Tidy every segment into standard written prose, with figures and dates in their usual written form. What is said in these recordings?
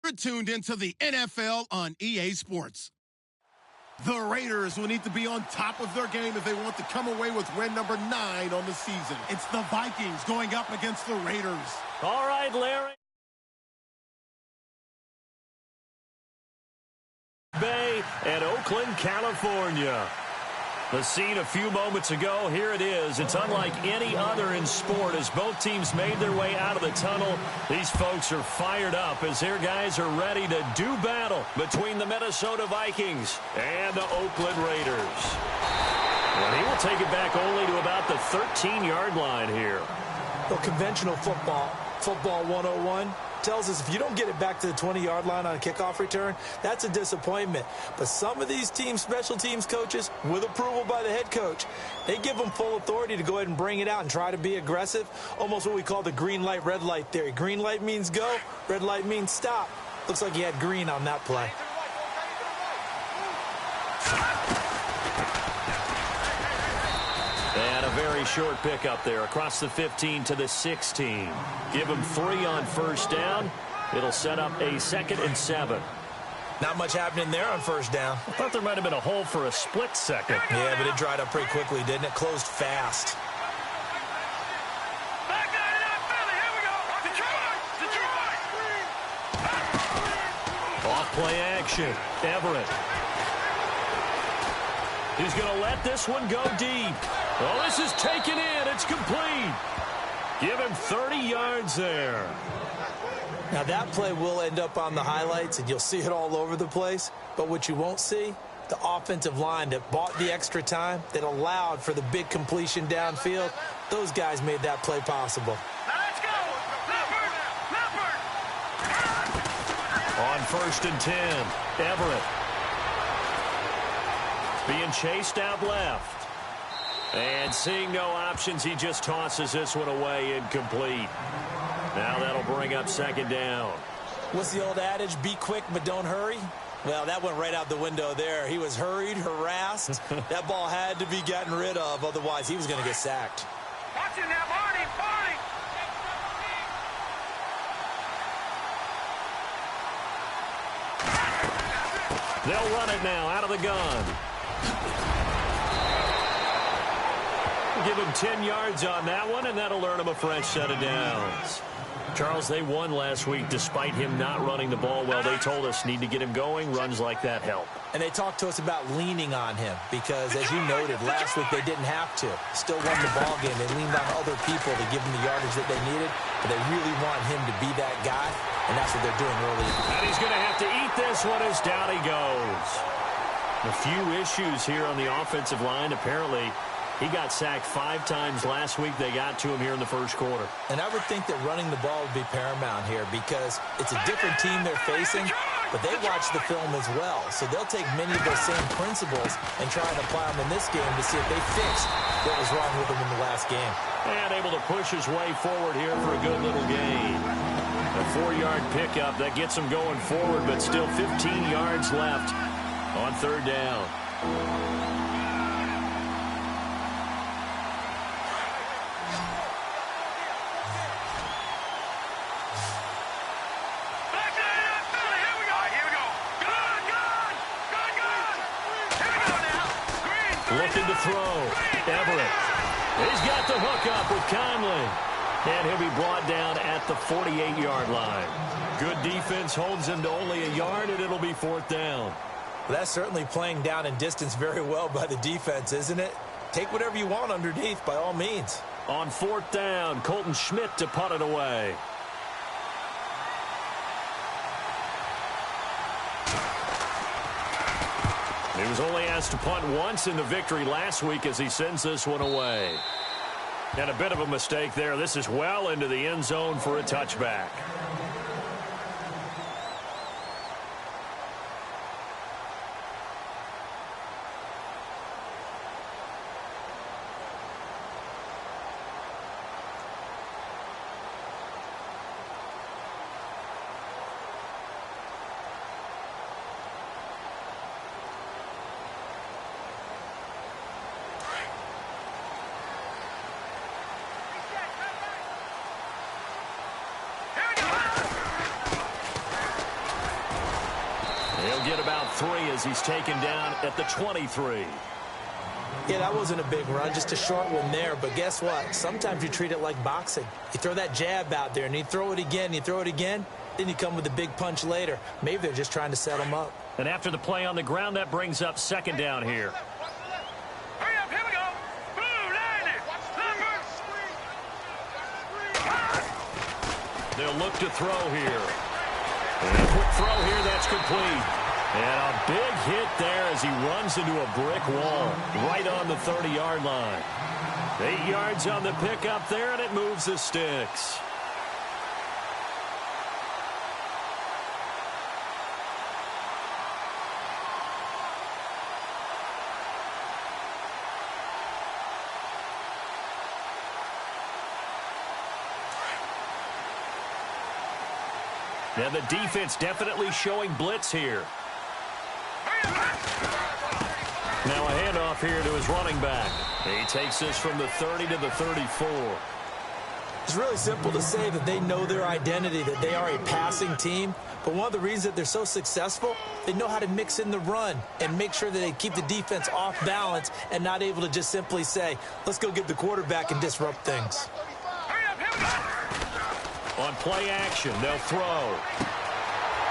You're tuned into the NFL on EA Sports. The Raiders will need to be on top of their game if they want to come away with win number 9 on the season. It's the Vikings going up against the Raiders. All right, Larry. Bay and Oakland, California. The scene a few moments ago, here it is. It's unlike any other in sport as both teams made their way out of the tunnel. These folks are fired up as their guys are ready to do battle between the Minnesota Vikings and the Oakland Raiders. And he will take it back only to about the 13-yard line here. Well, conventional football 101, tells us if you don't get it back to the 20-yard line on a kickoff return, that's a disappointment. But some of these teams, special teams coaches, with approval by the head coach, they give them full authority to go ahead and bring it out and try to be aggressive, almost what we call the green light, red light theory. Green light means go, red light means stop. Looks like he had green on that play. And a very short pickup there across the 15 to the 16. Give him 3 on first down. It'll set up a 2nd and 7. Not much happening there on first down. I thought there might have been a hole for a split second. Yeah, but it dried up pretty quickly, didn't it? Closed fast. Off play action. Everett. He's going to let this one go deep. Oh, this is taken in. It's complete. Give him 30 yards there. Now, that play will end up on the highlights, and you'll see it all over the place. But what you won't see, the offensive line that bought the extra time, that allowed for the big completion downfield, those guys made that play possible. Now let's go. Leopard. On 1st and 10, Everett. Being chased out left. And seeing no options, he just tosses this one away incomplete. Now that'll bring up 2nd down. What's the old adage? Be quick, but don't hurry. Well, that went right out the window there. He was hurried, harassed. That ball had to be gotten rid of. Otherwise, he was going to get sacked. Watch it now, Barney. They'll run it now out of the gun. Give him 10 yards on that one, and that'll earn him a fresh set of downs. Charles, they won last week despite him not running the ball well. They told us need to get him going. Runs like that help. And they talked to us about leaning on him because, as you noted, last week they didn't have to. Still won the ball game. They leaned on other people to give them the yardage that they needed, but they really want him to be that guy, and that's what they're doing early. And he's going to have to eat this one as down he goes. A few issues here on the offensive line. Apparently, he got sacked 5 times last week. They got to him here in the first quarter. And I would think that running the ball would be paramount here because it's a different team they're facing, but they watch the film as well. So they'll take many of those same principles and try and apply them in this game to see if they fixed what was wrong with them in the last game. And able to push his way forward here for a good little gain. A 4-yard pickup that gets him going forward, but still 15 yards left on 3rd down. Looking to throw. Everett. He's got the hook up with Conley. And he'll be brought down at the 48-yard line. Good defense holds him to only a yard, and it'll be 4th down. Well, that's certainly playing down in distance very well by the defense, isn't it? Take whatever you want underneath, by all means. On 4th down, Colton Schmidt to punt it away. He was only asked to punt once in the victory last week as he sends this one away. And a bit of a mistake there. This is well into the end zone for a touchback. get about 3 as he's taken down at the 23. Yeah, that wasn't a big run, just a short one there. But guess what? Sometimes you treat it like boxing. You throw that jab out there, and you throw it again, you throw it again, then you come with a big punch later. Maybe they're just trying to set him up. And after the play on the ground, that brings up second down here. Hurry up, here we go. Blue, 90. They'll look to throw here. And a quick throw here, that's complete. And a big hit there as he runs into a brick wall right on the 30-yard line. 8 yards on the pickup there, and it moves the sticks. And the defense definitely showing blitz here. Now a handoff here to his running back. He takes this from the 30 to the 34. It's really simple to say that they know their identity, that they are a passing team. But one of the reasons that they're so successful, they know how to mix in the run and make sure that they keep the defense off balance and not able to just simply say, let's go get the quarterback and disrupt things. On play action, they'll throw.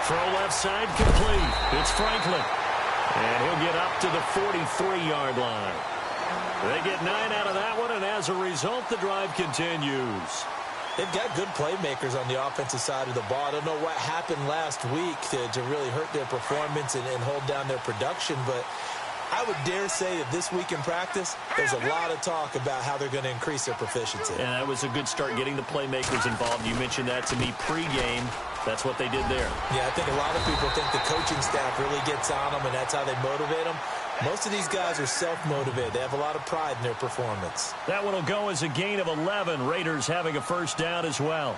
Throw left side complete. It's Franklin. And he'll get up to the 43-yard line. They get 9 out of that one, and as a result, the drive continues. They've got good playmakers on the offensive side of the ball. I don't know what happened last week to really hurt their performance and hold down their production, but I would dare say that this week in practice, there's a lot of talk about how they're going to increase their proficiency. And that was a good start getting the playmakers involved. You mentioned that to me pregame. That's what they did there. Yeah, I think a lot of people think the coaching staff really gets on them, and that's how they motivate them. Most of these guys are self-motivated. They have a lot of pride in their performance. That one will go as a gain of 11. Raiders having a first down as well.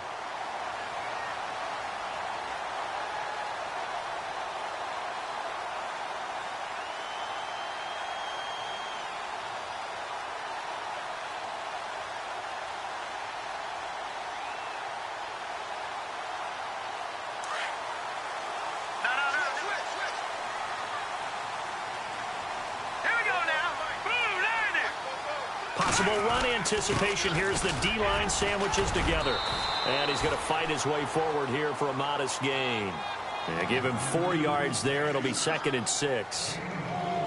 Possible run anticipation. Here's the D-line sandwiches together. And he's going to fight his way forward here for a modest gain. And give him 4 yards there. It'll be 2nd and 6.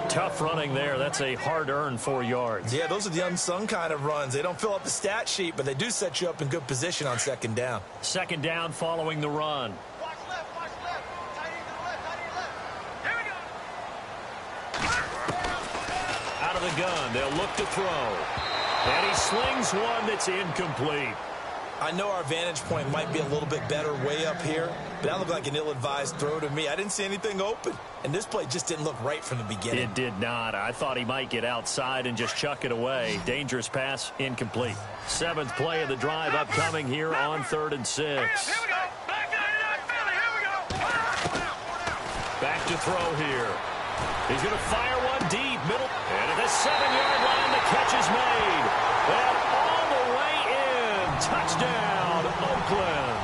Tough running there. That's a hard-earned 4 yards. Yeah, those are the unsung kind of runs. They don't fill up the stat sheet, but they do set you up in good position on 2nd down. 2nd down following the run. Watch left, watch left. Tight end to the left, tight end left. Here we go. Out of the gun. They'll look to throw. And he slings one that's incomplete. I know our vantage point might be a little bit better way up here, but that looked like an ill-advised throw to me. I didn't see anything open, and this play just didn't look right from the beginning. It did not. I thought he might get outside and just chuck it away. Dangerous pass, incomplete. 7th play of the drive upcoming here on 3rd and 6. Here we go. Back 99, Philly. Here we go. Back to throw here. He's going to fire one deep, middle, and at the 7-yard line, the catch is made. And all the way in. Touchdown, Oakland.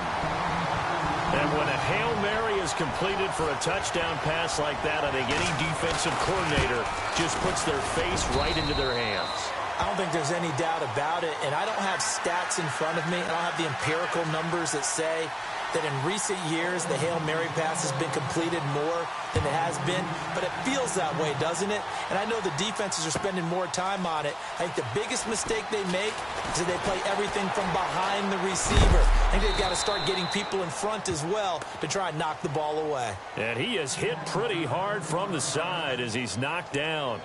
And when a Hail Mary is completed for a touchdown pass like that, I think any defensive coordinator just puts their face right into their hands. I don't think there's any doubt about it, and I don't have stats in front of me. I don't have the empirical numbers that say that in recent years the Hail Mary pass has been completed more than it has been, but it feels that way, doesn't it? And I know the defenses are spending more time on it. I think the biggest mistake they make is that they play everything from behind the receiver. I think they've got to start getting people in front as well to try and knock the ball away. And he is hit pretty hard from the side as he's knocked down.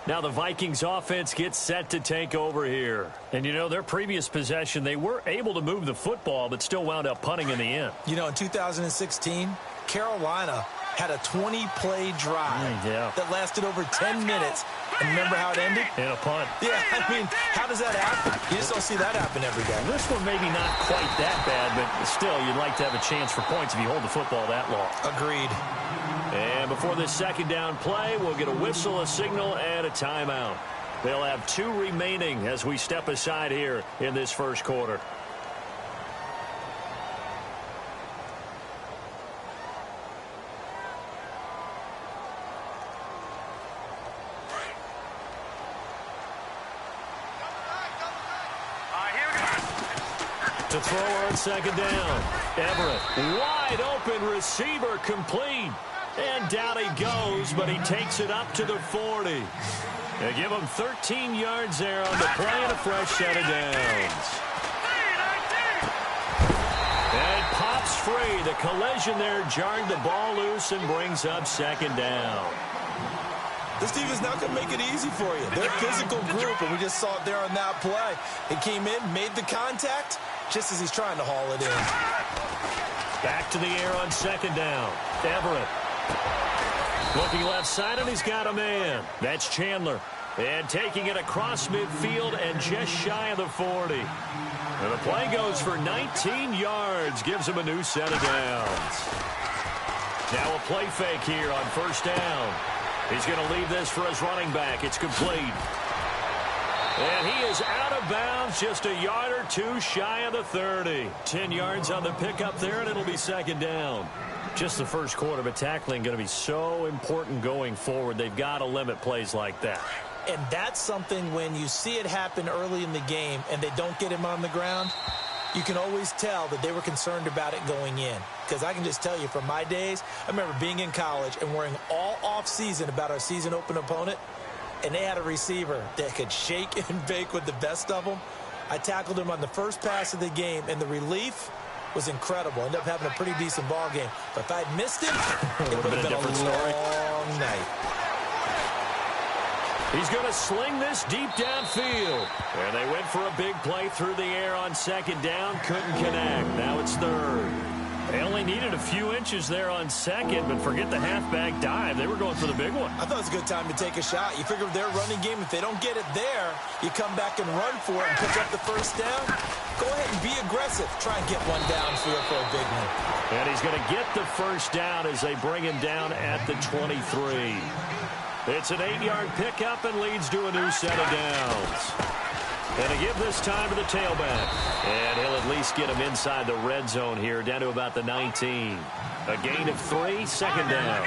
Now the Vikings offense gets set to take over here. And, you know, their previous possession, they were able to move the football, but still wound up punting in the end. You know, in 2016, Carolina had a 20-play drive that lasted over 10 minutes. And remember how it ended? In a punt. Yeah, I mean, how does that happen? You just don't see that happen every day. This one maybe not quite that bad, but still, you'd like to have a chance for points if you hold the football that long. Agreed. And before this 2nd down play, we'll get a whistle, a signal, and a timeout. They'll have 2 remaining as we step aside here in this first quarter. to throw on second down. Everett, wide open receiver, complete. And down he goes, but he takes it up to the 40. They give him 13 yards there on the play and a fresh set of downs. And it pops free. The collision there jarred the ball loose and brings up second down. This team is not going to make it easy for you. They're a physical group, and we just saw it there on that play. He came in, made the contact, just as he's trying to haul it in. Back to the air on second down. Everett. Looking left side, and he's got a man. That's Chandler. And taking it across midfield and just shy of the 40. And the play goes for 19 yards. Gives him a new set of downs. Now a play fake here on first down. He's going to leave this for his running back. It's complete. And he is out of bounds, just a yard or two shy of the 30. 10 yards on the pickup there, and it'll be second down. Just the first quarter, but tackling going to be so important going forward. They've got to limit plays like that. And that's something when you see it happen early in the game and they don't get him on the ground, you can always tell that they were concerned about it going in. Because I can just tell you from my days, I remember being in college and worrying all off-season about our season open opponent, and they had a receiver that could shake and bake with the best of them. I tackled him on the first pass of the game, and the relief was incredible. Ended up having a pretty decent ball game. But if I'd missed him, it would have been a long night. He's going to sling this deep downfield. And they went for a big play through the air on second down. Couldn't connect. Now it's third. They only needed a few inches there on second, but forget the halfback dive. They were going for the big one. I thought it was a good time to take a shot. You figure with their running game, if they don't get it there, you come back and run for it and pick up the first down. Go ahead and be aggressive. Try and get one downfield for a big one. And he's going to get the first down as they bring him down at the 23. It's an 8-yard pickup and leads to a new set of downs. And to give this time to the tailback. And he'll at least get him inside the red zone here, down to about the 19. A gain of 3, second down.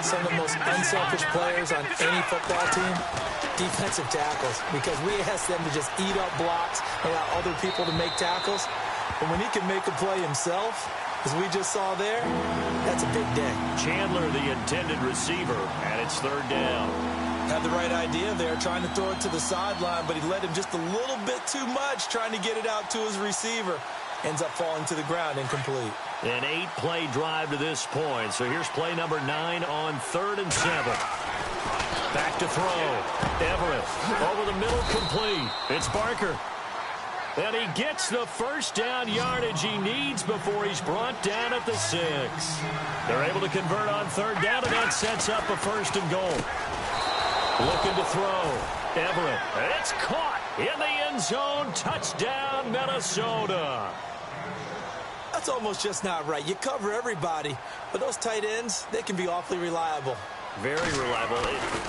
Some of the most unselfish players on any football team, defensive tackles, because we ask them to just eat up blocks, allow other people to make tackles. And when he can make a play himself, as we just saw there, that's a big day. Chandler, the intended receiver, and it's third down. Had the right idea there, trying to throw it to the sideline, but he led him just a little bit too much, trying to get it out to his receiver. Ends up falling to the ground, incomplete. An 8-play drive to this point. So here's play number 9 on 3rd and 7. Back to throw. Everett over the middle, complete. It's Barker. And he gets the first down yardage he needs before he's brought down at the 6. They're able to convert on 3rd down, and that sets up a 1st and goal. Looking to throw. Everett. It's caught in the end zone. Touchdown, Minnesota. That's almost just not right. You cover everybody, but those tight ends, they can be awfully reliable. Very reliable.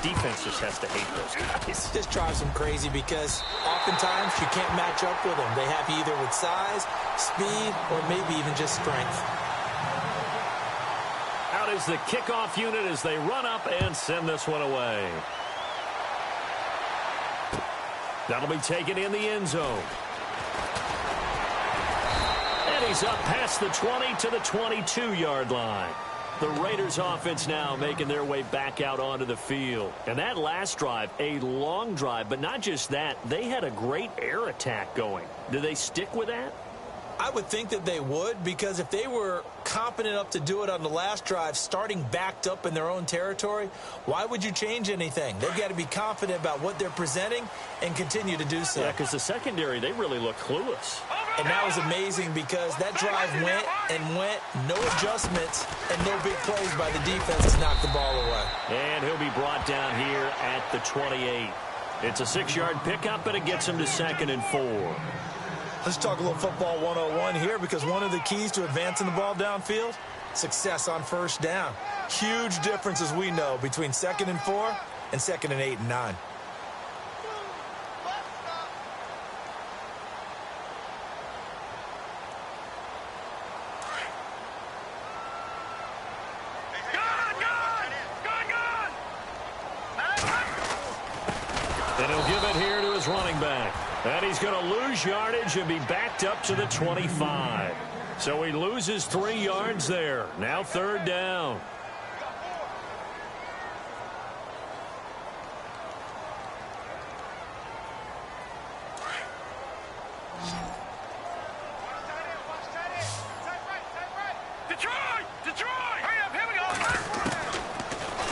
Defense just has to hate those guys. This drives them crazy because oftentimes you can't match up with them. They have you either with size, speed, or maybe even just strength. Out is the kickoff unit as they run up and send this one away. That'll be taken in the end zone. And he's up past the 20 to the 22-yard line. The Raiders offense now making their way back out onto the field. And that last drive, a long drive, but not just that, they had a great air attack going. Do they stick with that? I would think that they would, because if they were competent enough to do it on the last drive, starting backed up in their own territory, why would you change anything? They've got to be confident about what they're presenting and continue to do so. Yeah, because the secondary, they really look clueless. And that was amazing because that drive went and went, no adjustments, and no big plays by the defense to knock the ball away. And he'll be brought down here at the 28. It's a 6-yard pickup, and it gets him to 2nd and 4. Let's talk a little football 101 here, because one of the keys to advancing the ball downfield, success on first down. Huge difference, as we know, between 2nd and 4 and 2nd and 8 and 9. And he'll give it here to his running back. And he's going to lose yardage and be backed up to the 25. So he loses 3 yards there. Now 3rd down.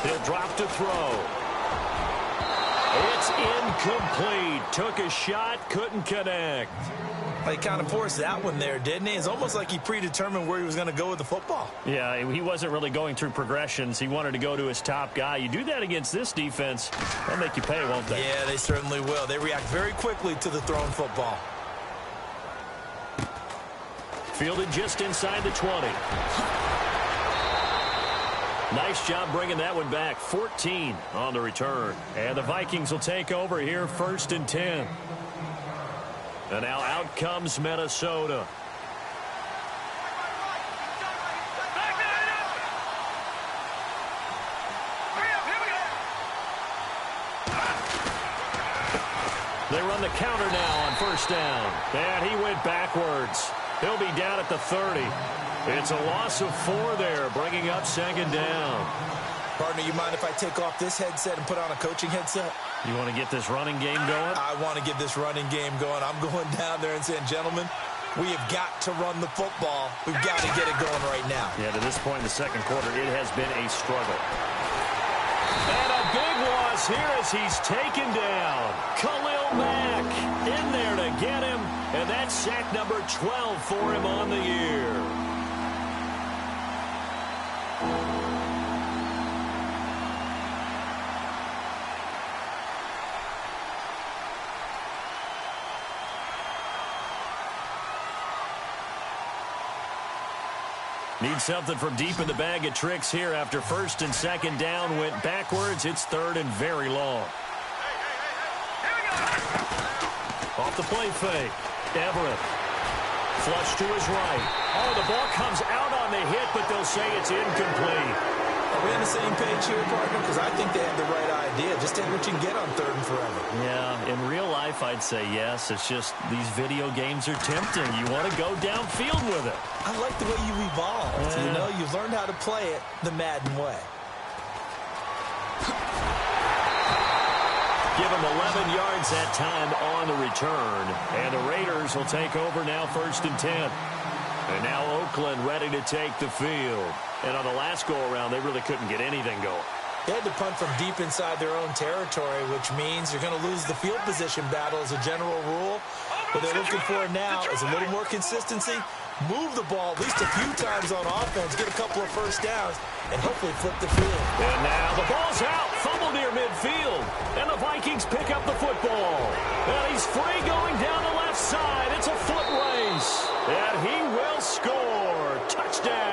He'll drop to throw. It's incomplete. Took a shot, couldn't connect. He kind of forced that one there, didn't he? It's almost like he predetermined where he was going to go with the football. Yeah, he wasn't really going through progressions. He wanted to go to his top guy. You do that against this defense, they'll make you pay, won't they? Yeah, they certainly will. They react very quickly to the thrown football. Fielded just inside the 20. Nice job bringing that one back. 14 on the return. And the Vikings will take over here 1st and 10. And now out comes Minnesota. They run the counter now on 1st down. And he went backwards. He'll be down at the 30. It's a loss of 4 there, bringing up 2nd down. Partner, you mind if I take off this headset and put on a coaching headset? You want to get this running game going? I want to get this running game going. I'm going down there and saying, gentlemen, we have got to run the football. We've got to get it going right now. Yeah, to this point in the 2nd quarter, it has been a struggle. And a big loss here as he's taken down. Khalil Mack in there to get him. And that's sack number 12 for him on the year. Need something from deep in the bag of tricks here after 1st and 2nd down went backwards. It's 3rd and very long. Off the play fake. Everett. Flush to his right. Oh, the ball comes out on the hit, but they'll say it's incomplete. Are we on the same page here, partner? Because I think they have the right idea. Just take what you can get on 3rd and forever. Yeah, in real life, I'd say yes. It's just these video games are tempting. You want to go downfield with it. I like the way you've evolved. Yeah. You know, you've learned how to play it the Madden way. Give him 11 yards that time on the return. And the Raiders will take over now 1st and 10. And now Oakland ready to take the field. And on the last go-around, they really couldn't get anything going. They had to punt from deep inside their own territory, which means you're going to lose the field position battle as a general rule. What they're looking for now is a little more consistency, move the ball at least a few times on offense, get a couple of 1st downs, and hopefully flip the field. And now the ball's out, fumble near midfield, and the Vikings pick up the football. And he's free going down the left side. It's a foot race, and he will score. Touchdown.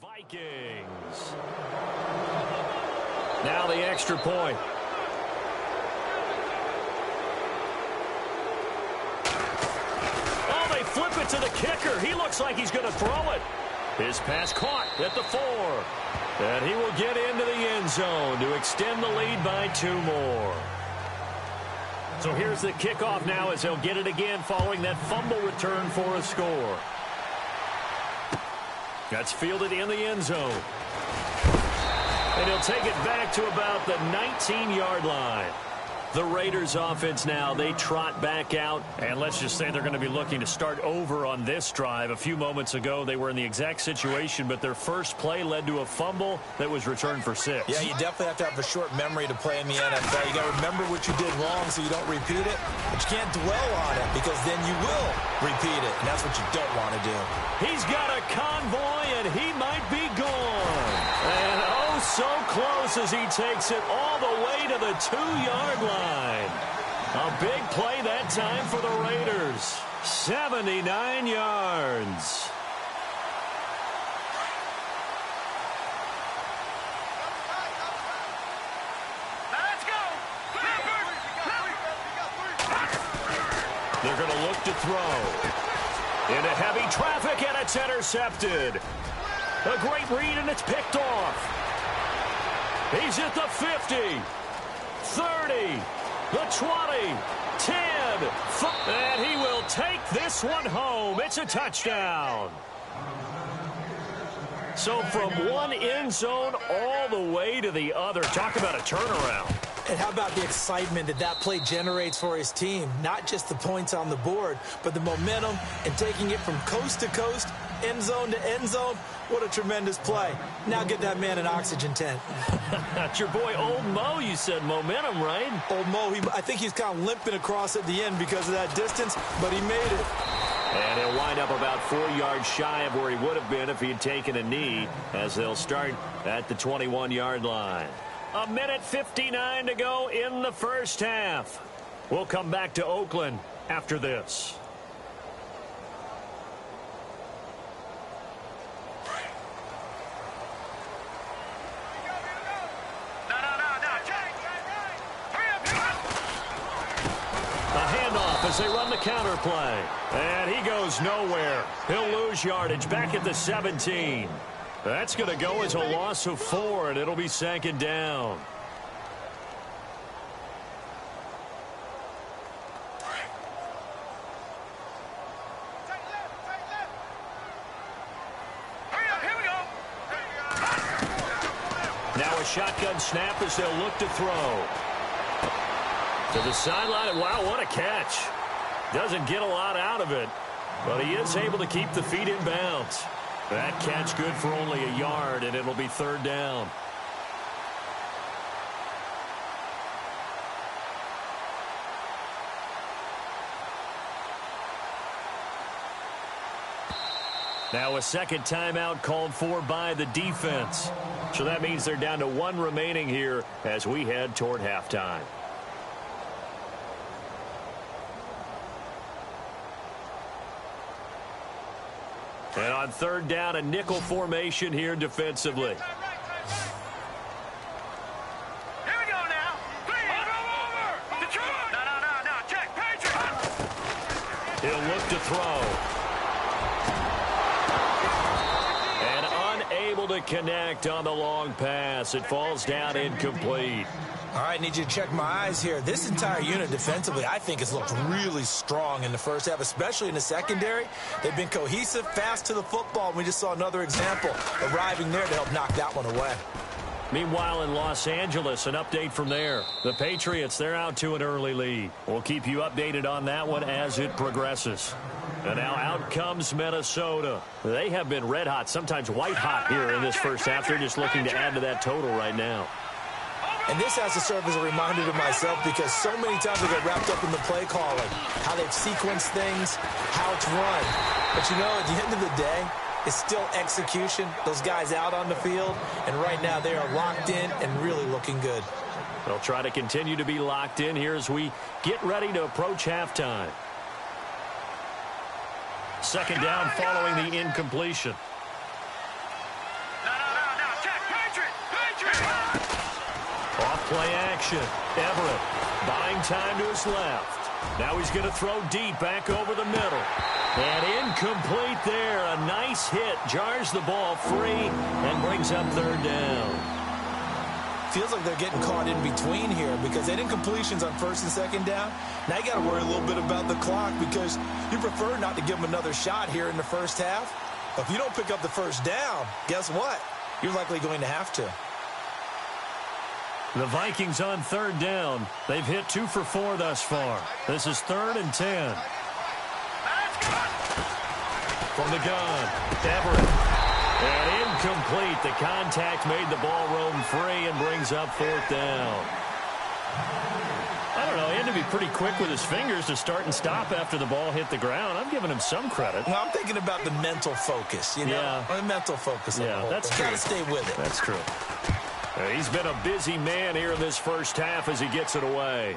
Vikings. Now the extra point. Oh, they flip it to the kicker. He looks like he's going to throw it. His pass caught at the 4. And he will get into the end zone to extend the lead by 2 more. So here's the kickoff now as they'll get it again following that fumble return for a score. That's fielded in the end zone. And he'll take it back to about the 19-yard line. The Raiders offense now, they trot back out. And let's just say they're going to be looking to start over on this drive. A few moments ago, they were in the exact situation, but their first play led to a fumble that was returned for 6. Yeah, you definitely have to have a short memory to play in the NFL. You got to remember what you did wrong so you don't repeat it. But you can't dwell on it because then you will repeat it. And that's what you don't want to do. He's got a convoy, and he might be gone. And oh, so close as he takes it all the way to the 2-yard line. A big play that time for the Raiders. 79 yards. Let's go! look to throw. Into heavy traffic, and it's intercepted. A great read, and it's picked off. He's at the 50, 30, the 20, 10, and he will take this one home. It's a touchdown. So from one end zone all the way to the other. Talk about a turnaround. And how about the excitement that play generates for his team? Not just the points on the board, but the momentum and taking it from coast to coast, end zone to end zone. What a tremendous play. Now get that man an oxygen tent. That's your boy Old Mo. You said momentum, right? Old Mo, I think he's kind of limping across at the end because of that distance, but he made it. And he'll wind up about 4 yards shy of where he would have been if he had taken a knee, as they'll start at the 21-yard line. 1:59 to go in the first half. We'll come back to Oakland after this. As they run the counter play. And he goes nowhere. He'll lose yardage back at the 17. That's going to go as a loss of 4, and it'll be second down. Now a shotgun snap as they'll look to throw. To the sideline. Wow, what a catch. Doesn't get a lot out of it, but he is able to keep the feet in bounds. That catch good for only a yard, and it'll be third down. Now a second timeout called for by the defense. So that means they're down to 1 remaining here as we head toward halftime. And on third down, a nickel formation here defensively. Here we go now. Over. No. Check. Patriot. He'll look to throw. And unable to connect on the long pass. It falls down incomplete. All right, need you to check my eyes here. This entire unit defensively, I think, has looked really strong in the first half, especially in the secondary. They've been cohesive, fast to the football. We just saw another example arriving there to help knock that one away. Meanwhile, in Los Angeles, an update from there. The Patriots, they're out to an early lead. We'll keep you updated on that one as it progresses. And now out comes Minnesota. They have been red hot, sometimes white hot here in this first half. They're just looking to add to that total right now. And this has to serve as a reminder to myself because so many times I get wrapped up in the play calling, how they've sequenced things, how it's run. But, you know, at the end of the day, it's still execution. Those guys out on the field, and right now they are locked in and really looking good. They'll try to continue to be locked in here as we get ready to approach halftime. Second down following the incompletion. No. Check. Patriot. Off play action. Everett buying time to his left. Now he's going to throw deep back over the middle. And incomplete there. A nice hit. Jars the ball free and brings up third down. Feels like they're getting caught in between here because they had incompletions on first and second down. Now you got to worry a little bit about the clock because you prefer not to give them another shot here in the first half. But if you don't pick up the first down, guess what? You're likely going to have to. The Vikings on third down. They've hit 2 for 4 thus far. This is 3rd and 10. From the gun, Everett. And incomplete. The contact made the ball roam free and brings up 4th down. I don't know. He had to be pretty quick with his fingers to start and stop after the ball hit the ground. I'm giving him some credit. Well, I'm thinking about the mental focus, you know? Yeah. The mental focus. Yeah, that's true. Got to stay with it. That's true. He's been a busy man here in this first half as he gets it away.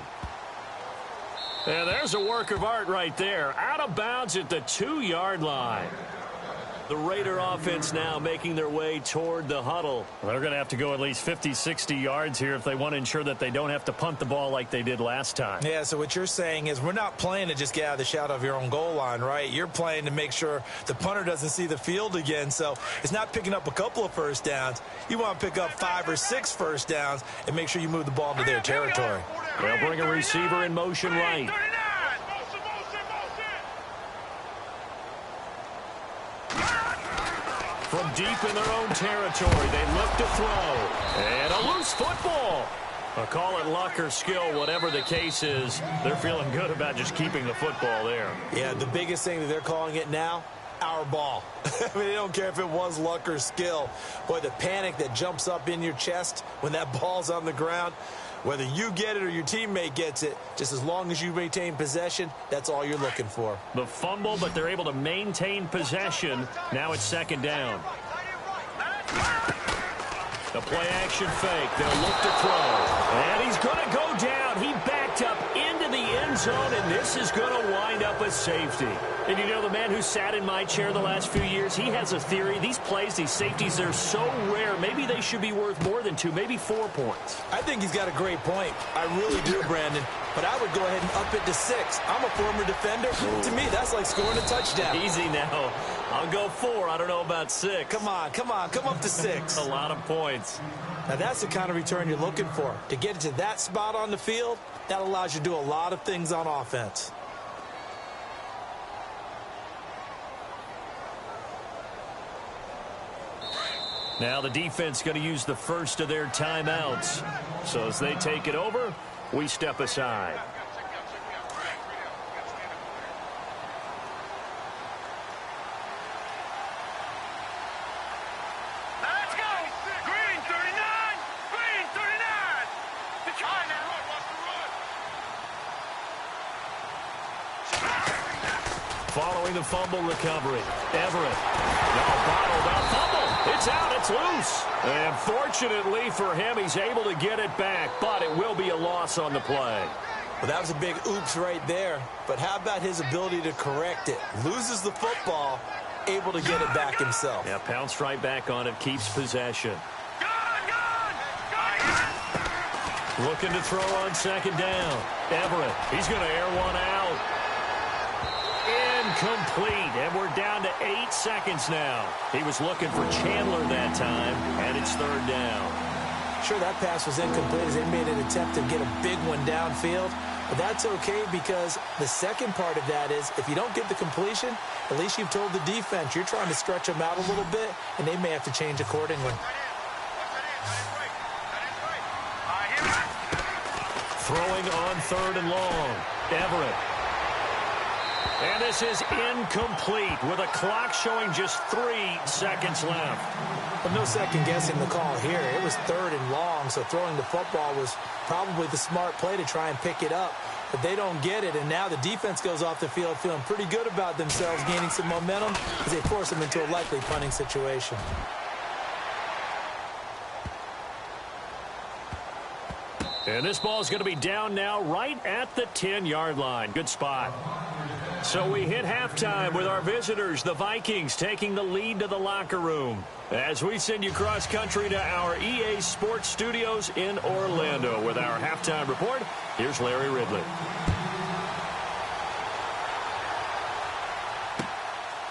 And there's a work of art right there. Out of bounds at the 2-yard line. The Raider offense now making their way toward the huddle. They're going to have to go at least 50, 60 yards here if they want to ensure that they don't have to punt the ball like they did last time. Yeah, so what you're saying is we're not playing to just get out of the shadow of your own goal line, right? You're playing to make sure the punter doesn't see the field again. So it's not picking up a couple of first downs. You want to pick up 5 or 6 first downs and make sure you move the ball into their territory. They'll bring a receiver in motion right. From deep in their own territory, they look to throw. And a loose football. Call it luck or skill, whatever the case is. They're feeling good about just keeping the football there. Yeah, the biggest thing that they're calling it now, our ball. I mean, they don't care if it was luck or skill. Boy, the panic that jumps up in your chest when that ball's on the ground, whether you get it or your teammate gets it, just as long as you maintain possession, that's all you're looking for. The fumble, but they're able to maintain possession. Now it's second down. The play-action fake. They'll look to throw. And he's going to go down. He backed up into the end zone, and this is going to wind up a safety. And you know, the man who sat in my chair the last few years, he has a theory. These plays, these safeties, they're so rare. Maybe they should be worth more than 2, maybe 4 points. I think he's got a great point. I really do, Brandon. But I would go ahead and up it to 6. I'm a former defender. To me, that's like scoring a touchdown. Easy now. I'll go 4. I don't know about 6. Come on. Come up to 6. A lot of points. Now, that's the kind of return you're looking for. To get it to that spot on the field, that allows you to do a lot of things on offense. Now the defense going to use the first of their timeouts. So as they take it over, we step aside. Let's go! Green 39! Green 39! The try now! Following the fumble recovery, Everett. Now bottled up fumble. It's out. It's loose. And fortunately for him, he's able to get it back, but it will be a loss on the play. Well, that was a big oops right there. But how about his ability to correct it? Loses the football, able to get it back himself. Yeah, pounced right back on it, keeps possession. Looking to throw on second down. Everett, he's going to air one out. Incomplete, and we're down to 8 seconds now. He was looking for Chandler that time, and it's third down. Sure, that pass was incomplete as they made an attempt to get a big one downfield. But that's okay because the second part of that is if you don't get the completion, at least you've told the defense you're trying to stretch them out a little bit, and they may have to change accordingly. Throwing on third and long. Everett. And this is incomplete with a clock showing just 3 seconds left. But no second guessing the call here. It was third and long, so throwing the football was probably the smart play to try and pick it up. But they don't get it, and now the defense goes off the field feeling pretty good about themselves, gaining some momentum as they force them into a likely punting situation. And this ball is going to be down now right at the 10-yard line. Good spot. So we hit halftime with our visitors, the Vikings, taking the lead to the locker room. As we send you cross-country to our EA Sports Studios in Orlando with our halftime report, here's Larry Ridley.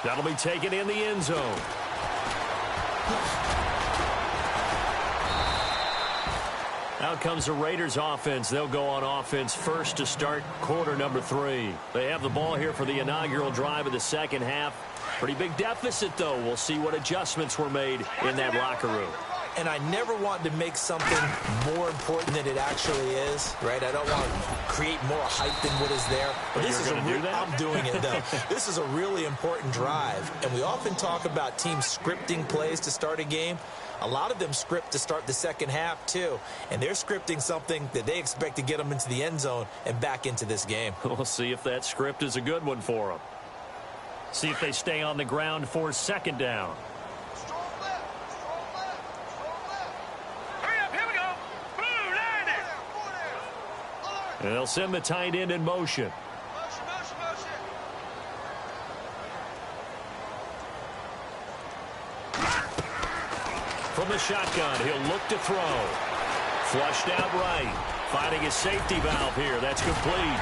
That'll be taken in the end zone. Out comes the Raiders offense. They'll go on offense first to start quarter number 3. They have the ball here for the inaugural drive of the second half. Pretty big deficit, though. We'll see what adjustments were made in that locker room. And I never want to make something more important than it actually is, right? I don't want to create more hype than what is there. But this is I'm doing it, though. This is a really important drive. And we often talk about teams scripting plays to start a game. A lot of them script to start the second half, too. And they're scripting something that they expect to get them into the end zone and back into this game. We'll see if that script is a good one for them. See if they stay on the ground for second down. Strong left. Strong left. Strong left. Hurry up. Here we go. Blue, landing. And they'll send the tight end in motion. Motion, motion, motion. from the shotgun. He'll look to throw. Flushed out right. Finding his safety valve here. That's complete.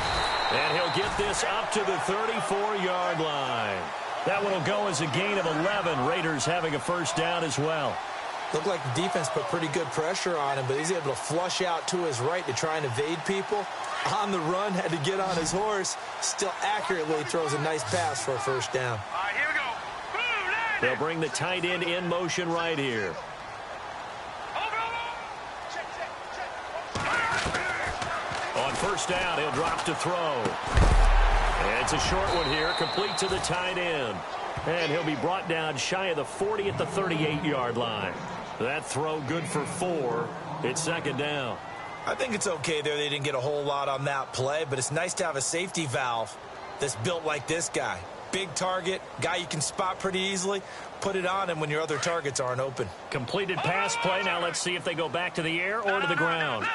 And he'll get this up to the 34-yard line. That one will go as a gain of 11. Raiders having a first down as well. Looked like the defense put pretty good pressure on him, but he's able to flush out to his right to try and evade people. On the run, had to get on his horse. Still accurately throws a nice pass for a first down. All right, here we go. Boom, They'll bring the tight end in motion right here. On first down, he'll drop to throw. And it's a short one here, complete to the tight end. And he'll be brought down shy of the 40 at the 38-yard line. That throw good for 4. It's second down. I think it's okay there. They didn't get a whole lot on that play, but it's nice to have a safety valve that's built like this guy. Big target, guy you can spot pretty easily. Put it on him when your other targets aren't open. Completed pass play. Now let's see if they go back to the air or to the ground.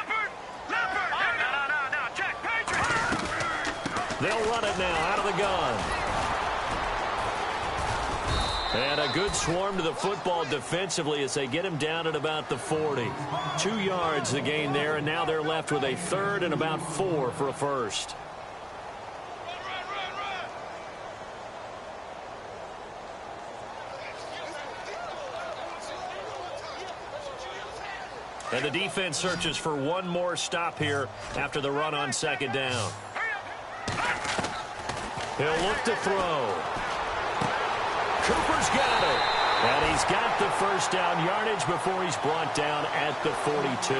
They'll run it now out of the gun. And a good swarm to the football defensively as they get him down at about the 40. 2 yards the gain there, and now they're left with a third and about 4 for a first. And the defense searches for one more stop here after the run on second down. He'll look to throw. Cooper's got it. And he's got the first down yardage before he's brought down at the 42.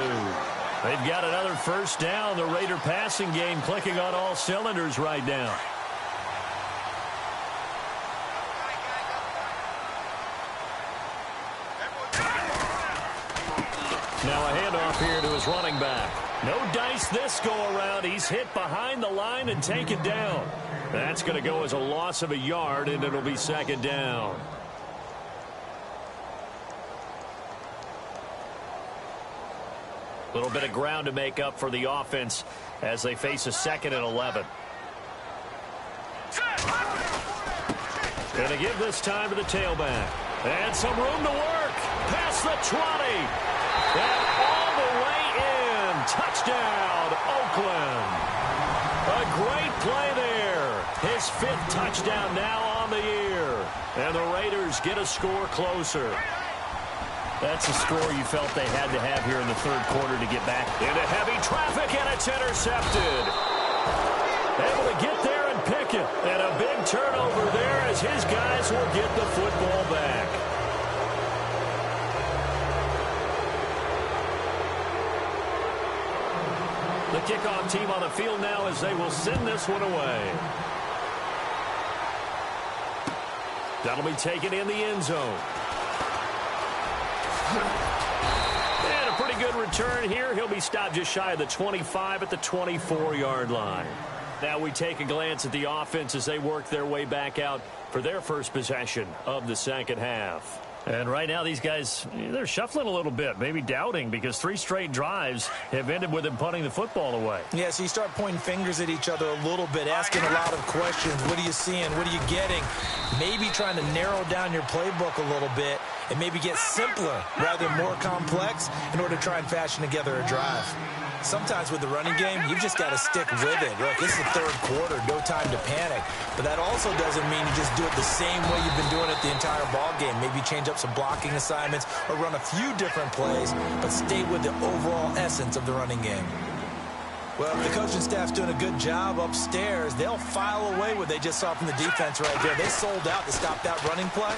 They've got another first down. The Raider passing game clicking on all cylinders right now. Now a handoff here to his running back. No dice this go around. He's hit behind the line and taken down. That's going to go as a loss of a yard, and it'll be second down. A little bit of ground to make up for the offense as they face a second and 11. Going to give this time to the tailback. And some room to work. Past the 20. And all the way in. Touchdown, Oakland. A great play there. His 5th touchdown now on the year. And the Raiders get a score closer. That's a score you felt they had to have here in the third quarter to get back into heavy traffic, and it's intercepted. Able to get there and pick it. And a big turnover there as his guys will get the football back. The kickoff team on the field now as they will send this one away. That'll be taken in the end zone. And a pretty good return here. He'll be stopped just shy of the 25 at the 24-yard line. Now we take a glance at the offense as they work their way back out for their first possession of the second half. And right now these guys, they're shuffling a little bit, maybe doubting, because 3 straight drives have ended with them punting the football away. Yeah, so you start pointing fingers at each other a little bit, asking a lot of questions. What are you seeing? What are you getting? Maybe trying to narrow down your playbook a little bit and maybe get simpler rather than more complex in order to try and fashion together a drive. Sometimes with the running game, you've just got to stick with it. Look, this is the third quarter, no time to panic. But that also doesn't mean you just do it the same way you've been doing it the entire ball game. Maybe change up some blocking assignments or run a few different plays, but stay with the overall essence of the running game. Well, the coaching staff's doing a good job upstairs. They'll file away what they just saw from the defense right there. They sold out to stop that running play.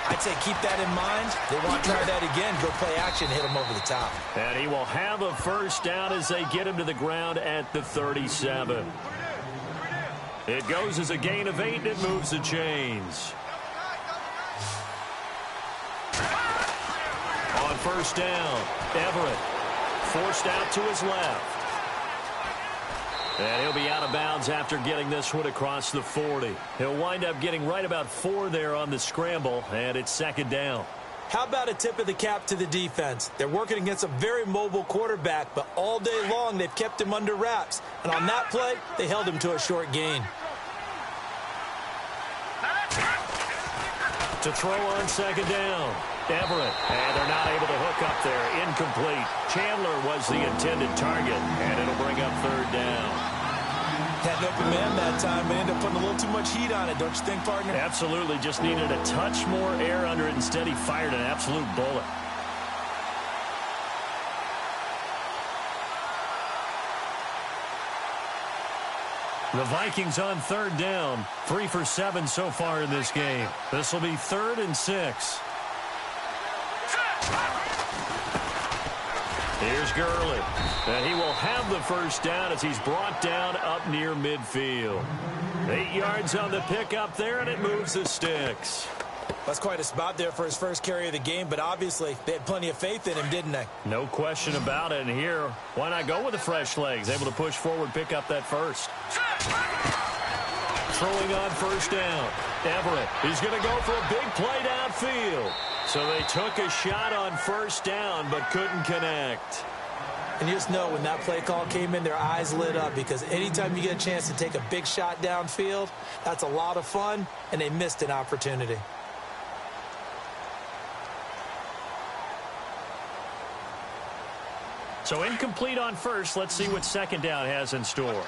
I'd say keep that in mind. They want to try that again. Go play action, hit them over the top. And he will have a first down as they get him to the ground at the 37. It goes as a gain of 8, and it moves the chains. On first down, Everett forced out to his left. And he'll be out of bounds after getting this one across the 40. He'll wind up getting right about 4 there on the scramble, and it's second down. How about a tip of the cap to the defense? They're working against a very mobile quarterback, but all day long they've kept him under wraps. And on that play, they held him to a short gain. To throw on second down. Everett. And they're not able to hook up there. Incomplete. Chandler was the intended target. And it'll bring up third down. Had an open man that time, but ended up putting a little too much heat on it, don't you think, partner? Absolutely. Just needed a touch more air under it. Instead, he fired an absolute bullet. The Vikings on third down. 3 for 7 so far in this game. This will be 3rd and 6. Here's Gurley. And he will have the first down as he's brought down up near midfield. 8 yards on the pickup there, and it moves the sticks. That's quite a spot there for his first carry of the game, but obviously they had plenty of faith in him, didn't they? No question about it. And here, why not go with the fresh legs? Able to push forward, pick up that first. Throwing on first down. Everett. He's going to go for a big play downfield. So they took a shot on first down, but couldn't connect. And you just know when that play call came in, their eyes lit up, because anytime you get a chance to take a big shot downfield, that's a lot of fun, and they missed an opportunity. So incomplete on first. Let's see what second down has in store.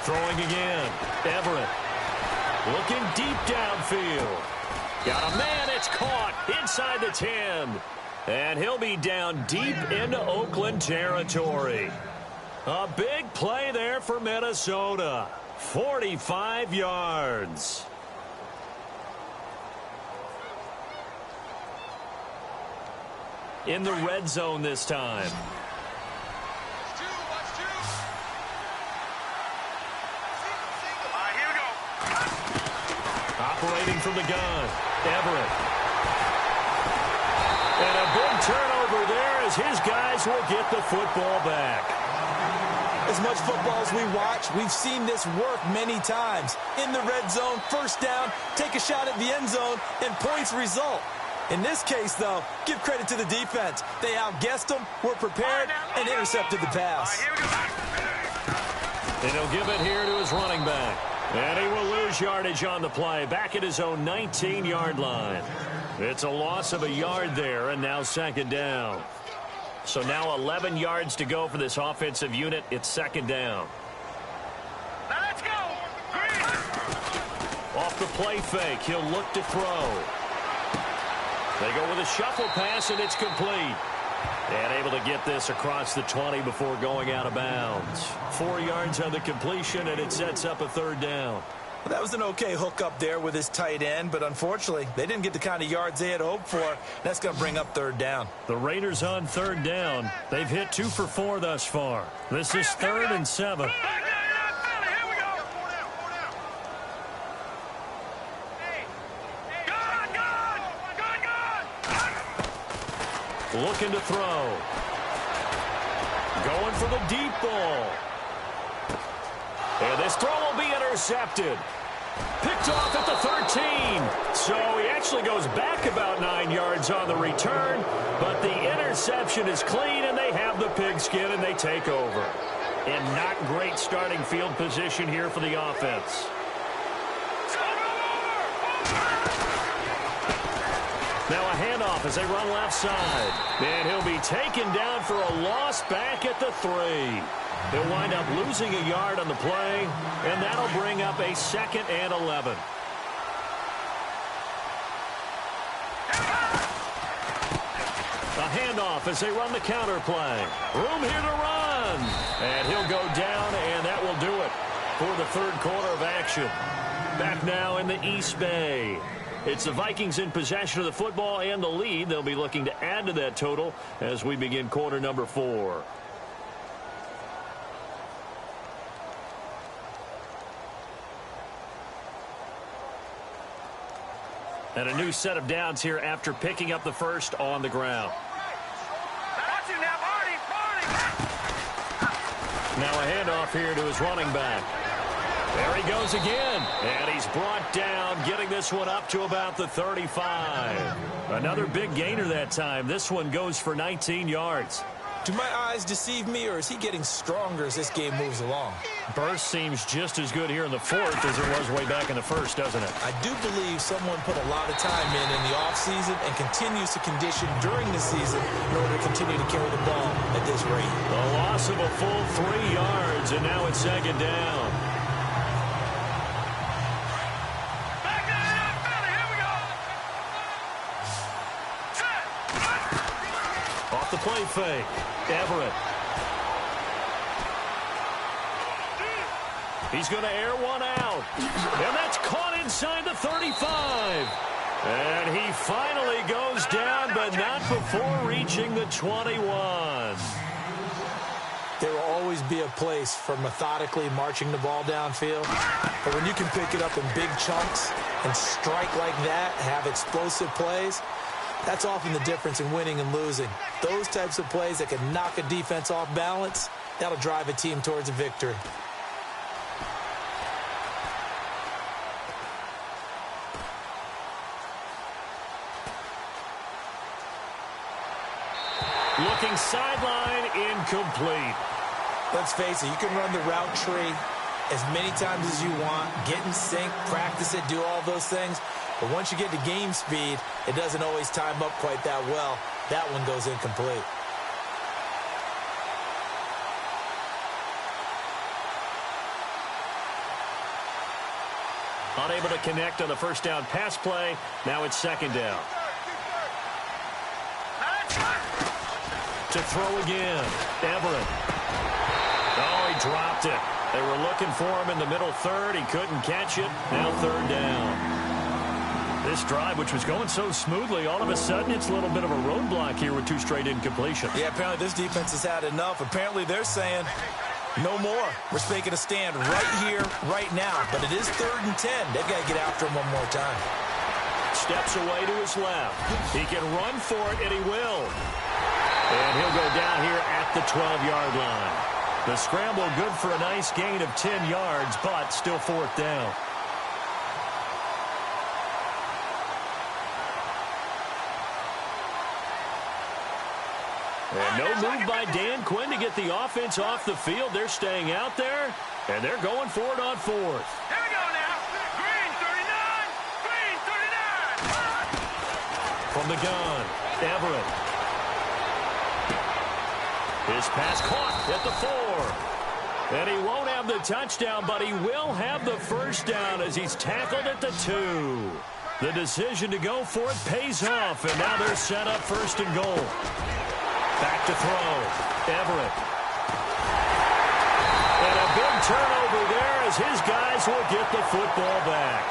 Throwing again. Everett. Looking deep downfield. Got a man. It's caught inside the 10. And he'll be down deep into Oakland territory. A big play there for Minnesota. 45 yards. In the red zone this time. Operating from the gun. Everett. And a big turnover there as his guys will get the football back. As much football as we watch, we've seen this work many times. In the red zone, first down, take a shot at the end zone, and points result. In this case, though, give credit to the defense. They outguessed them, were prepared, and intercepted the pass. And he'll give it here to his running back. And he will lose yardage on the play, back at his own 19-yard line. It's a loss of a yard there, and now second down. So now 11 yards to go for this offensive unit. It's second down. Now let's go. Green. Off the play fake, he'll look to throw. They go with a shuffle pass, and it's complete. And able to get this across the 20 before going out of bounds. 4 yards on the completion, and it sets up a third down. Well, that was an okay hook up there with his tight end, but unfortunately, they didn't get the kind of yards they had hoped for. That's going to bring up third down. The Raiders on third down. They've hit 2 for 4 thus far. This is 3rd and 7. Looking to throw. Going for the deep ball. And this throw will be intercepted. Picked off at the 13. So he actually goes back about 9 yards on the return. But the interception is clean, and they have the pigskin, and they take over. And not great starting field position here for the offense. Now a handoff as they run left side. And he'll be taken down for a loss back at the 3. He'll wind up losing a yard on the play, and that'll bring up a 2nd and 11. A handoff as they run the counter play. Room here to run. And he'll go down, and that will do it for the 3rd quarter of action. Back now in the East Bay. It's the Vikings in possession of the football and the lead. They'll be looking to add to that total as we begin quarter number 4. And a new set of downs here after picking up the first on the ground. Now a handoff here to his running back. There he goes again, and he's brought down, getting this one up to about the 35. Another big gainer that time. This one goes for 19 yards. Do my eyes deceive me, or is he getting stronger as this game moves along? Burst seems just as good here in the fourth as it was way back in the first, doesn't it? I do believe someone put a lot of time in the offseason and continues to condition during the season in order to continue to carry the ball at this rate. The loss of a full 3 yards, and now it's second down. Back to the Philly. Here we go. Set. Off the play fake. Everett. He's going to air one out. And that's caught inside the 35. And he finally goes down, but not before reaching the 21. There will always be a place for methodically marching the ball downfield. But when you can pick it up in big chunks and strike like that, have explosive plays, that's often the difference in winning and losing. Those types of plays that can knock a defense off balance, that'll drive a team towards a victory. Looking sideline, incomplete. Let's face it, you can run the route tree as many times as you want, get in sync, practice it, do all those things. But once you get to game speed, it doesn't always time up quite that well. That one goes incomplete. Unable to connect on the first down pass play. Now it's second down. To throw again. Everett. Oh, he dropped it. They were looking for him in the middle third. He couldn't catch it. Now third down. This drive, which was going so smoothly, all of a sudden it's a little bit of a roadblock here with 2 straight incompletions. Yeah, apparently this defense has had enough. Apparently they're saying, no more. We're making a stand right here, right now. But it is 3rd and 10. They've got to get after him one more time. Steps away to his left. He can run for it, and he will. And he'll go down here at the 12-yard line. The scramble good for a nice gain of 10 yards, but still 4th down. And no move by Dan Quinn to get the offense off the field. They're staying out there, and they're going for it on 4th. Here we go now. Green 39. Green 39. From the gun, Everett. His pass caught at the 4. And he won't have the touchdown, but he will have the first down as he's tackled at the 2. The decision to go for it pays off, and now they're set up 1st and goal. Back to throw. Everett. And a big turnover there as his guys will get the football back.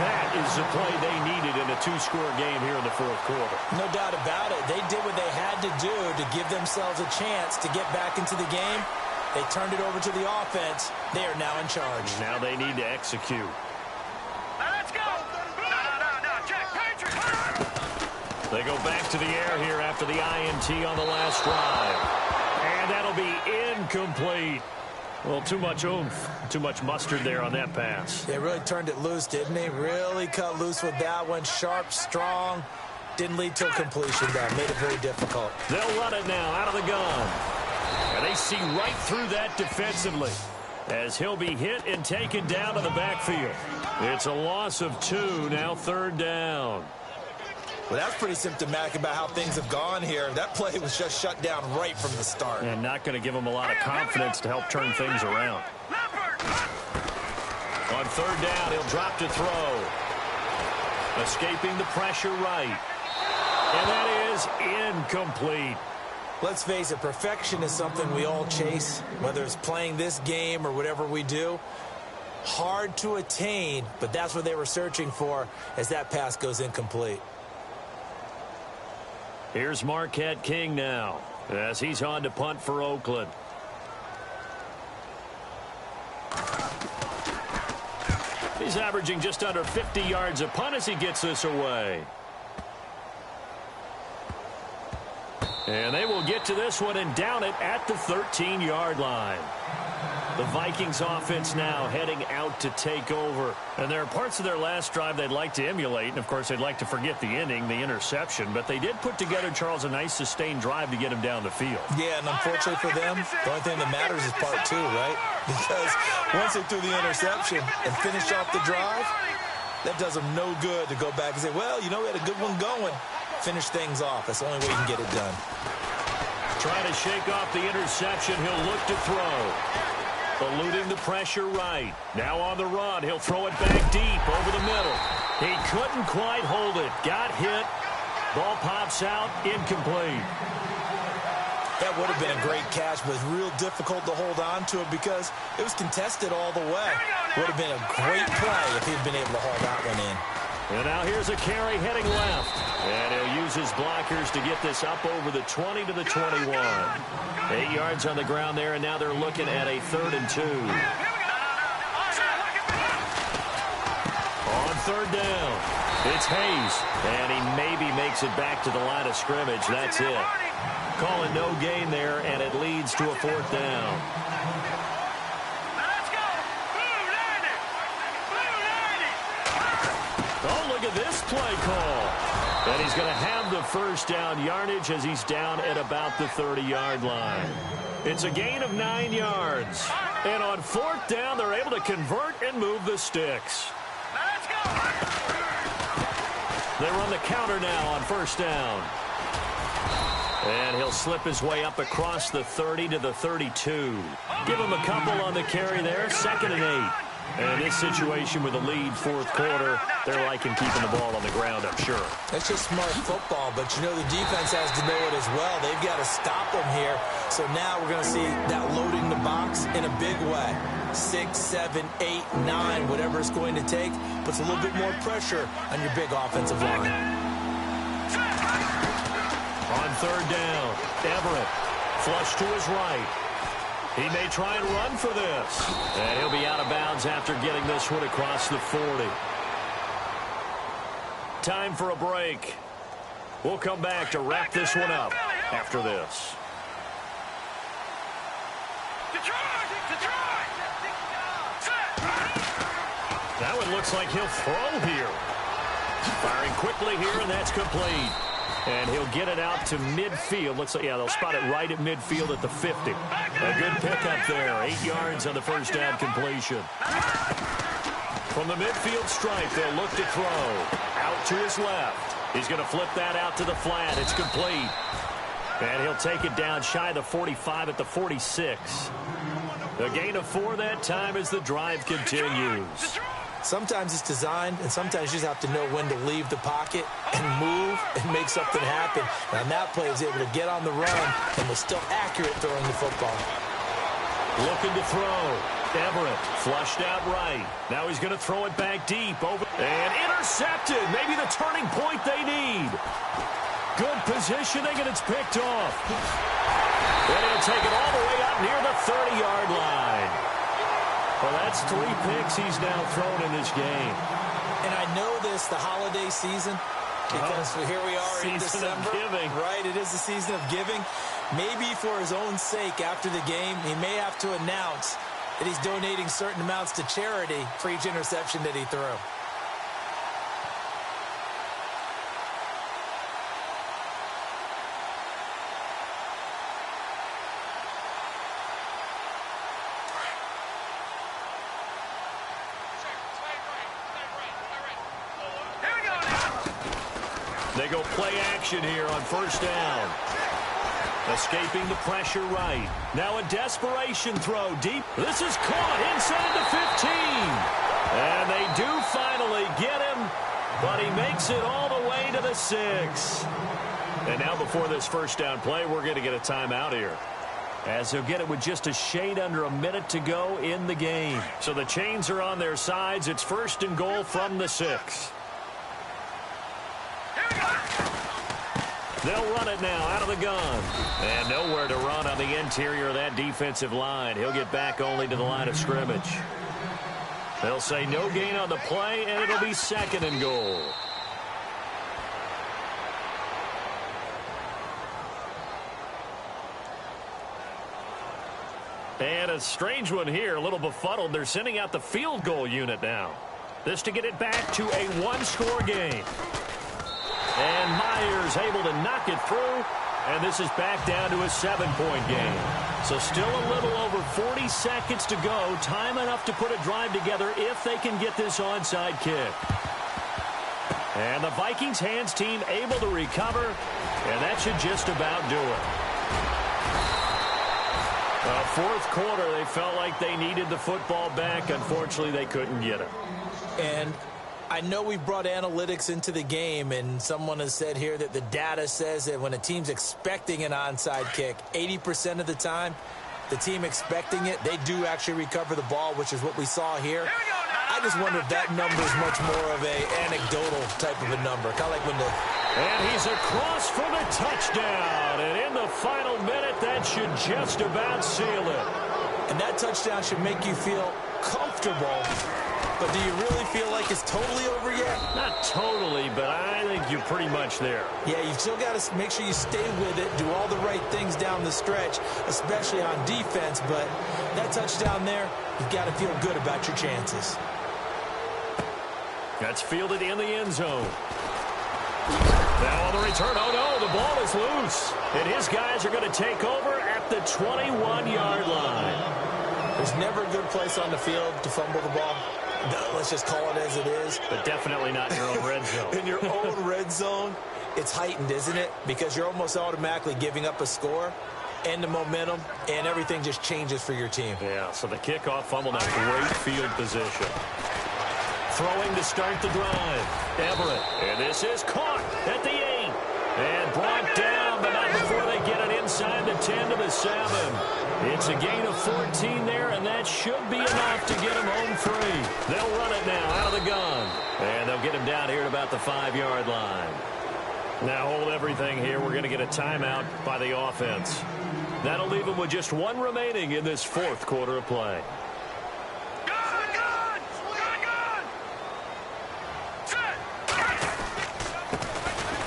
That is the play they needed in a 2-score game here in the 4th quarter. No doubt about it. They did what they had to do to give themselves a chance to get back into the game. They turned it over to the offense. They are now in charge. Now they need to execute. Now let's go. No. Check. Patriot. They go back to the air here after the INT on the last drive. And that'll be incomplete. Well, too much oomph, too much mustard there on that pass. They really turned it loose, didn't they? Really cut loose with that one. Sharp, strong. Didn't lead to a completion, though. Made it very difficult. They'll run it now out of the gun. And they see right through that defensively as he'll be hit and taken down to the backfield. It's a loss of 2, now 3rd down. Well, that's pretty symptomatic about how things have gone here. That play was just shut down right from the start. And not going to give them a lot of confidence to help turn things around. On 3rd down, he'll drop to throw. Escaping the pressure right. And that is incomplete. Let's face it, perfection is something we all chase, whether it's playing this game or whatever we do. Hard to attain, but that's what they were searching for as that pass goes incomplete. Here's Marquette King now as he's on to punt for Oakland. He's averaging just under 50 yards a punt as he gets this away. And they will get to this one and down it at the 13-yard line. The Vikings offense now heading out to take over. And there are parts of their last drive they'd like to emulate. And, of course, they'd like to forget the ending, the interception. But they did put together, Charles, a nice sustained drive to get him down the field. Yeah, and unfortunately for them, the only thing that matters is part two, right? Because once they threw the interception and finished off the drive, that does them no good to go back and say, well, you know, we had a good one going. Finish things off. That's the only way you can get it done. Trying to shake off the interception. He'll look to throw. Eluding the pressure right. Now on the run. He'll throw it back deep over the middle. He couldn't quite hold it. Got hit. Ball pops out. Incomplete. That would have been a great catch, but it's real difficult to hold on to it because it was contested all the way. Would have been a great play if he'd been able to haul that one in. And now here's a carry heading left. And he'll use his blockers to get this up over the 20 to the 21. 8 yards on the ground there, and now they're looking at a 3rd and 2. On 3rd down, it's Hayes. And he maybe makes it back to the line of scrimmage. That's it. Calling no gain there, and it leads to a 4th down. Oh, look at this play call. And he's going to have the first down yardage as he's down at about the 30-yard line. It's a gain of 9 yards. And on 4th down, they're able to convert and move the sticks. They run the counter now on 1st down. And he'll slip his way up across the 30 to the 32. Give him a couple on the carry there. 2nd and 8. And in this situation with a lead 4th quarter, they're liking keeping the ball on the ground, I'm sure. That's just smart football, but you know the defense has to know it as well. They've got to stop them here. So now we're going to see that loading the box in a big way. 6, 7, 8, 9, whatever it's going to take, puts a little bit more pressure on your big offensive line. On 3rd down, Everett flush to his right. He may try and run for this. And he'll be out of bounds after getting this one across the 40. Time for a break. We'll come back to wrap this one up after this. Now it looks like he'll throw here. Firing quickly here, and that's complete. And he'll get it out to midfield. Looks like, yeah, they'll spot it right at midfield at the 50. A good pickup there. 8 yards on the first down completion. From the midfield stripe, they'll look to throw. Out to his left. He's going to flip that out to the flat. It's complete. And he'll take it down shy of the 45 at the 46. A gain of 4 that time as the drive continues. Sometimes it's designed, and sometimes you just have to know when to leave the pocket and move and make something happen. And on that play, he was able to get on the run and was still accurate throwing the football. Looking to throw. Everett flushed out right. Now he's going to throw it back deep. Over and intercepted. Maybe the turning point they need. Good positioning, and it's picked off. And he'll take it all the way up near the 30-yard line. Well, that's 3 picks he's now thrown in this game. And I know this, the holiday season, because here we are in December. Season of giving. Right, it is the season of giving. Maybe for his own sake after the game, he may have to announce that he's donating certain amounts to charity for each interception that he threw. They go play action here on 1st down. Escaping the pressure right. Now a desperation throw deep. This is caught inside the 15. And they do finally get him, but he makes it all the way to the 6. And now before this 1st down play, we're going to get a timeout here, as they'll get it with just a shade under a minute to go in the game. So the chains are on their sides. It's 1st and goal from the 6. They'll run it now out of the gun. And nowhere to run on the interior of that defensive line. He'll get back only to the line of scrimmage. They'll say no gain on the play, and it'll be 2nd and goal. And a a strange one here, a little befuddled. They're sending out the field goal unit now. This to get it back to a one-score game. And Myers able to knock it through. And this is back down to a 7-point game. So still a little over 40 seconds to go. Time enough to put a drive together if they can get this onside kick. And the Vikings hands team able to recover. And that should just about do it. Fourth quarter, they felt like they needed the football back. Unfortunately, they couldn't get it. And I know we brought analytics into the game, and someone has said here that the data says that when a team's expecting an onside kick, 80% of the time, the team expecting it, they do actually recover the ball, which is what we saw here. I just wonder if that number is much more of a anecdotal type of a number. Kind of like when the... And he's across for the touchdown. And in the final minute, that should just about seal it. And that touchdown should make you feel comfortable. But do you really feel like it's totally over yet? Not totally, but I think you're pretty much there. Yeah, you've still got to make sure you stay with it, do all the right things down the stretch, especially on defense. But that touchdown there, you've got to feel good about your chances. That's fielded in the end zone. Now on the return, oh no, the ball is loose. And his guys are going to take over at the 21-yard line. There's never a good place on the field to fumble the ball. Let's just call it as it is. But definitely not in your own red zone. In your own red zone, it's heightened, isn't it? Because you're almost automatically giving up a score and the momentum, and everything just changes for your team. Yeah, so the kickoff fumble, now great field position. Throwing to start the drive. Everett. And this is caught at the 8. And brought down, but not before they get it inside the 10 to the 7. It's a gain of 14 there, and that should be enough to get him home free. They'll run it now out of the gun. And they'll get him down here at about the 5-yard line. Now hold everything here. We're going to get a timeout by the offense. That'll leave them with just one remaining in this fourth quarter of play.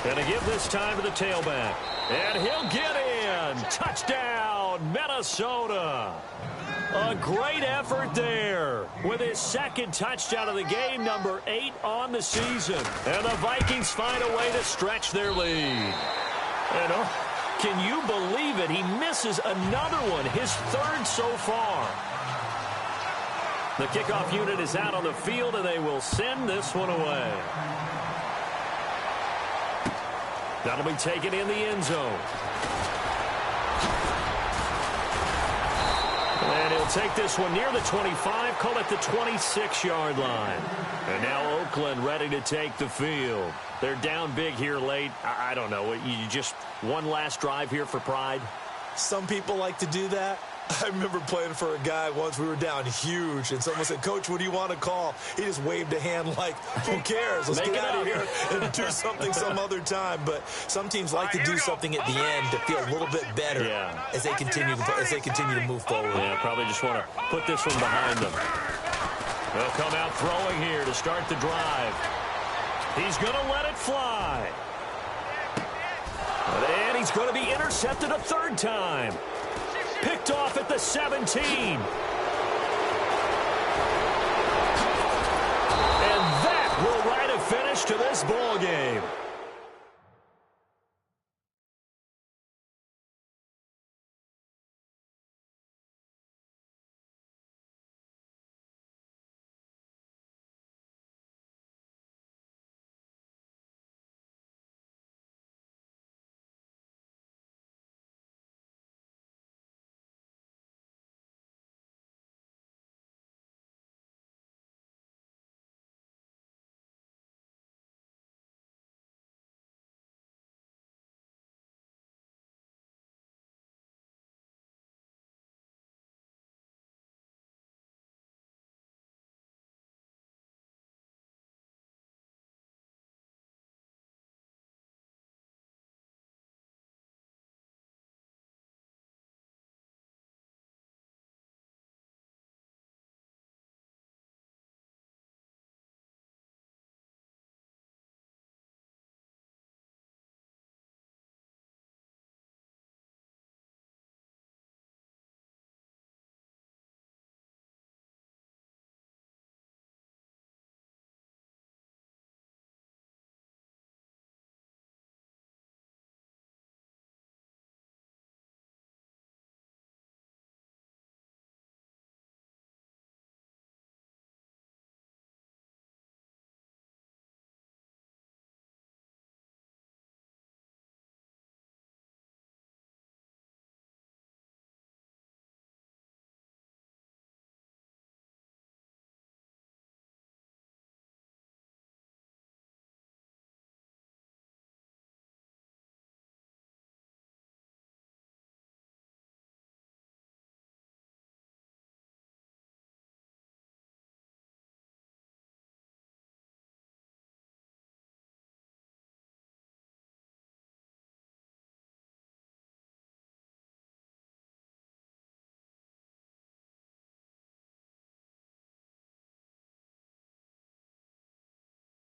Going to give this time to the tailback. And he'll get in. Touchdown, Minnesota. A great effort there with his second touchdown of the game, number 8 on the season. And the Vikings find a way to stretch their lead. And can you believe it? He misses another one, his third so far. The kickoff unit is out on the field, and they will send this one away. That'll be taken in the end zone. And he'll take this one near the 25, call it the 26-yard line. And now Oakland ready to take the field. They're down big here late. I don't know. You just one last drive here for pride? Some people like to do that. I remember playing for a guy once. We were down huge, and someone said, "Coach, what do you want to call?" He just waved a hand like, who cares? Let's get out of here and do something some other time. But some teams like to do something at the end to feel a little bit better as they continue to move forward. Yeah, probably just want to put this one behind them. They'll come out throwing here to start the drive. He's going to let it fly. And he's going to be intercepted a third time. Picked off at the 17.